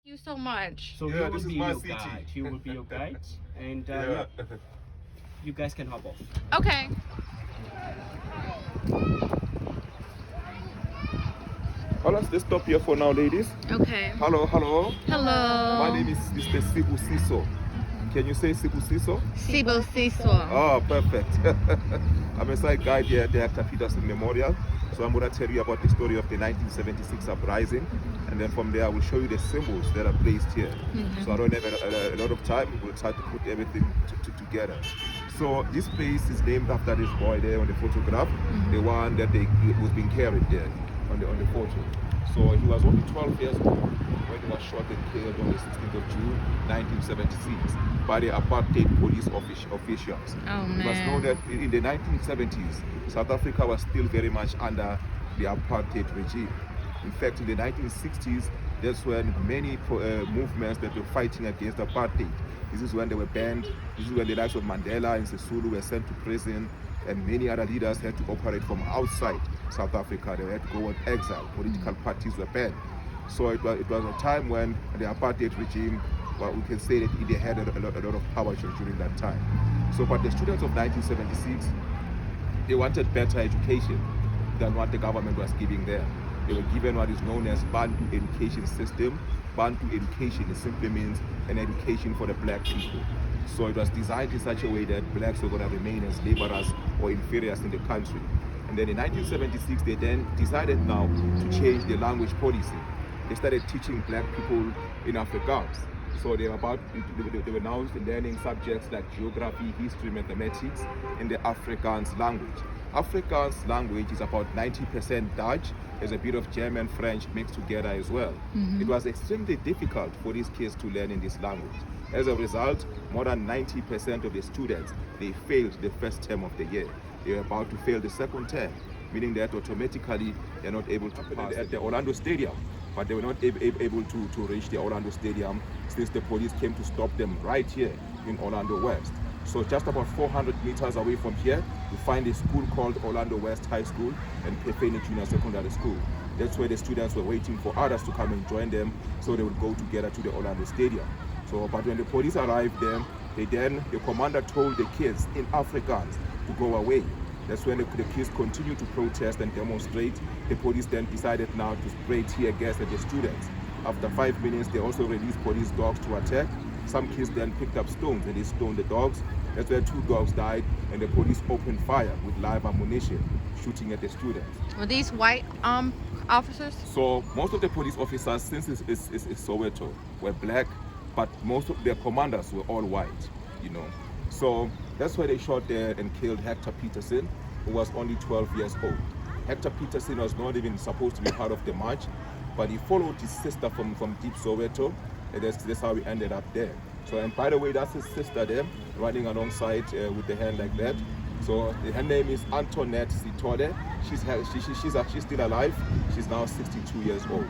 You so much. So Yeah, this is my city. He will be your guide, and Yeah. you guys can hop off. Okay. Let's stop here for now, ladies. Okay. Hello, hello. Hello. My name is Mr. Sibu Siso. Can you say Sibu Siso? Sibo Siso. Oh, perfect. I'm a side guide here at the Hector Peterson Memorial. So I'm going to tell you about the story of the 1976 uprising. And then from there, I will show you the symbols that are placed here. So I don't have a lot of time. We'll try to put everything together. So this place is named after this boy there on the photograph, the one that was being carried there on the photo. So he was only 12 years old when he was shot and killed on the 16th of June, 1976 by the apartheid police officials. Oh, You must know man. that in the 1970s, South Africa was still very much under the apartheid regime. In fact, in the 1960s, that's when many movements that were fighting against apartheid. This is when they were banned. This is when the likes of Mandela and Sisulu were sent to prison, and many other leaders had to operate from outside South Africa. They had to go on exile. Political parties were banned. So it was a time when the apartheid regime, well, we can say that they had a lot of power during that time. So, but the students of 1976, they wanted better education than what the government was giving them. They were given what is known as Bantu education system. Bantu education, it simply means an education for the black people. So it was designed in such a way that blacks were going to remain as laborers or inferiors in the country. And then in 1976, they then decided now to change the language policy. They started teaching black people in Afrikaans. So they were now learning subjects like geography, history, mathematics in the Afrikaans language. Afrikaans language is about 90% Dutch. There's a bit of German, French mixed together as well. It was extremely difficult for these kids to learn in this language. As a result, more than 90% of the students, they failed the first term of the year. They were about to fail the second term, meaning that automatically they're not able to pass at the Orlando Stadium. But they were not able to reach the Orlando Stadium since the police came to stop them right here in Orlando West. So just about 400 meters away from here, you find a school called Orlando West High School and Pefeni Junior Secondary School. That's where the students were waiting for others to come and join them so they would go together to the Orlando Stadium. So, but when the police arrived there, the commander told the kids in Afrikaans to go away. That's when the kids continued to protest and demonstrate. The police then decided now to spray tear gas at the students. After 5 minutes, they also released police dogs to attack. Some kids then picked up stones and they stoned the dogs. That's where 2 dogs died, and the police opened fire with live ammunition, shooting at the students. Were these white officers? So most of the police officers, since it's Soweto, were black, but most of their commanders were all white, you know. So that's why they shot there and killed Hector Peterson, who was only 12 years old. Hector Peterson was not even supposed to be part of the march, but he followed his sister from deep Soweto, and that's how he ended up there. So, and by the way, that's his sister there, running alongside with the hand like that. So her name is Antoinette Sitole. She's still alive. She's now 62 years old.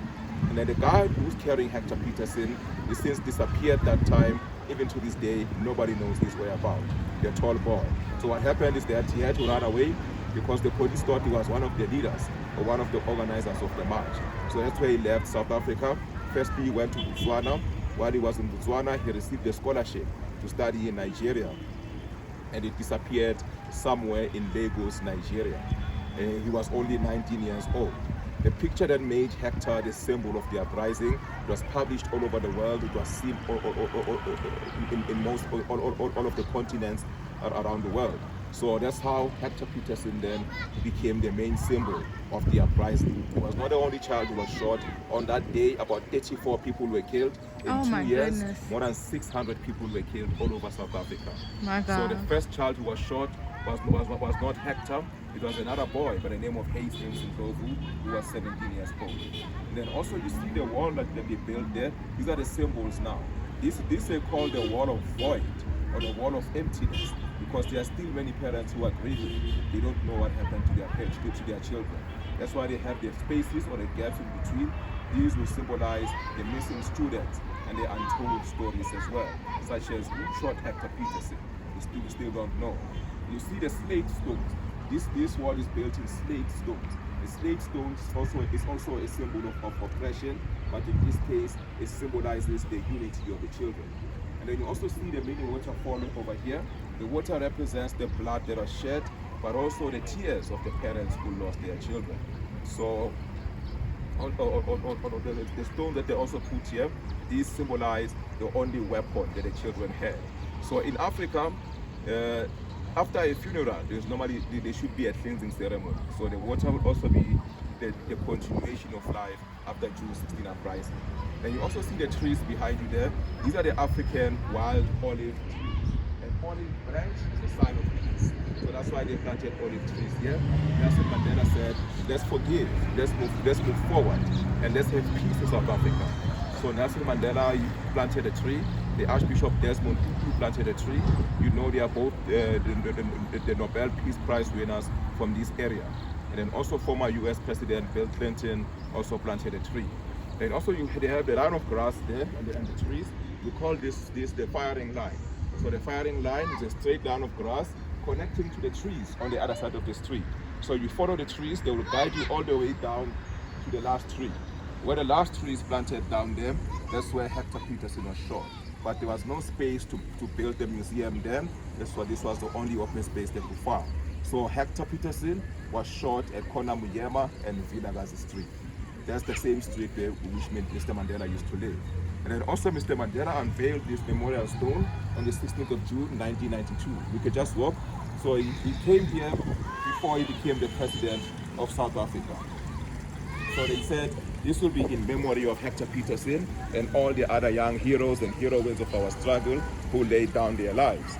And then the guy who's carrying Hector Peterson is since disappeared that time. Even to this day, nobody knows his whereabouts. The tall boy. So what happened is that he had to run away because the police thought he was one of the leaders or one of the organizers of the march. So that's where he left South Africa. Firstly, he went to Botswana. While he was in Botswana, he received a scholarship to study in Nigeria. And he disappeared somewhere in Lagos, Nigeria. He was only 19 years old. The picture that made Hector the symbol of the uprising was published all over the world. It was seen in all of the continents around the world. So that's how Hector Peterson then became the main symbol of the uprising. He was not the only child who was shot. On that day, about 34 people were killed. In 2 years, goodness. more than 600 people were killed all over South Africa. My So the God. first child who was shot was not Hector. It was another boy by the name of Hastings Ndlovu, who was 17 years old. And then also you see the wall that they built there. These are the symbols now. This is called the wall of void or the wall of emptiness, because there are still many parents who are grieving. They don't know what happened to their children. That's why they have the spaces or the gaps in between. These will symbolize the missing students and the untold stories as well, such as who shot Hector Peterson. We still don't know. You see the slate stones. This wall is built in slate stones. The slate stone is also a symbol of oppression, but in this case, it symbolizes the unity of the children. And then you also see the mini waterfall over here. The water represents the blood that was shed, but also the tears of the parents who lost their children. So the stone that they also put here, these symbolize the only weapon that the children had. So in Africa, after a funeral, there should be a cleansing ceremony. So the water will also be the continuation of life after June 16 uprising. And you also see the trees behind you there. These are the African wild olive trees. An olive branch is a sign of peace. So that's why they planted olive trees here. Nelson Mandela said, let's forgive, let's move forward, and let's have peace in South Africa. So Nelson Mandela planted a tree. The Archbishop Desmond Tutu planted a tree. You know they are both the Nobel Peace Prize winners from this area. And then also former US President Bill Clinton also planted a tree. And also they have the line of grass there and the trees. We call this the firing line. So the firing line is a straight line of grass connecting to the trees on the other side of the street. So you follow the trees, they will guide you all the way down to the last tree. Where the last tree is planted down there, that's where Hector Peterson was shot. But there was no space to build the museum then. This was the only open space they could find. So Hector Peterson was shot at Kona Muyema and Vilakazi Street. That's the same street where which Mr. Mandela used to live. And then also Mr. Mandela unveiled this memorial stone on the 16th of June 1992. We could just walk. So he came here before he became the president of South Africa. So they said this will be in memory of Hector Peterson and all the other young heroes and heroines of our struggle who laid down their lives.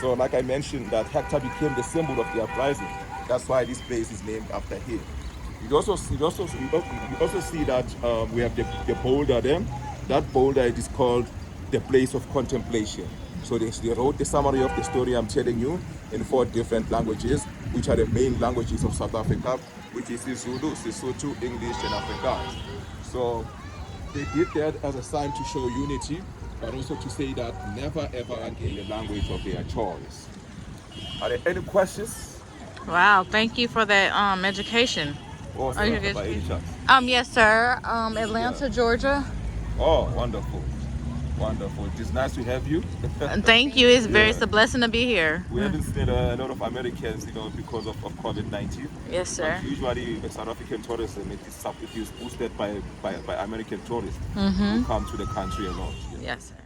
So like I mentioned, that Hector became the symbol of the uprising. That's why this place is named after him. You also see that we have the boulder there. That boulder is called the place of contemplation. So they wrote the summary of the story I'm telling you in 4 different languages, which are the main languages of South Africa, which is Zulu, Sesotho, English, and Afrikaans. So they did that as a sign to show unity, but also to say that never ever again the language of their choice. Are there any questions? Wow, thank you for that education. Or Are you by any chance? Yes, sir. Atlanta, Georgia. Oh, wonderful. Wonderful. It's nice to have you. Thank you. It's a blessing to be here. We haven't seen a lot of Americans, because of COVID-19. Yes, sir. But usually South African tourism, it is boosted by American tourists who come to the country a lot. Yes, sir.